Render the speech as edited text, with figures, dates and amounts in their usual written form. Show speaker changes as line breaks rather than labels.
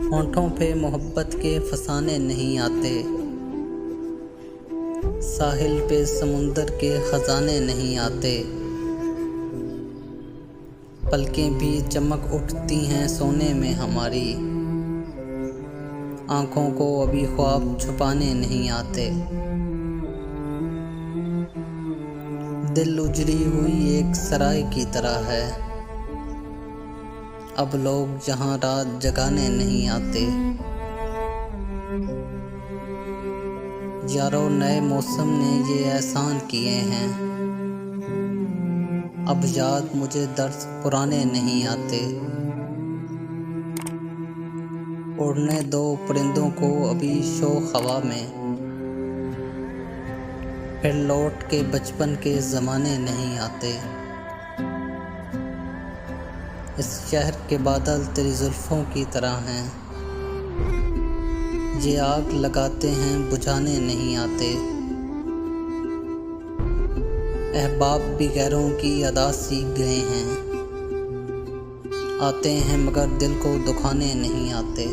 होंठों पे मोहब्बत के फसाने नहीं आते, साहिल पे समुंदर के खजाने नहीं आते। पलकें भी चमक उठती हैं सोने में हमारी, आंखों को अभी ख्वाब छुपाने नहीं आते। दिल उजड़ी हुई एक सराय की तरह है, अब लोग जहां रात जगाने नहीं आते। यारों नए मौसम ने ये एहसान किए हैं, अब याद मुझे दर्द पुराने नहीं आते। उड़ने दो परिंदों को अभी शोख हवा में, फिर लौट के बचपन के ज़माने नहीं आते। इस शहर के बादल तेरी जुल्फ़ों की तरह हैं, ये आग लगाते हैं बुझाने नहीं आते। अहबाब भी गैरों की अदा सीख गए हैं, आते हैं मगर दिल को दुखाने नहीं आते।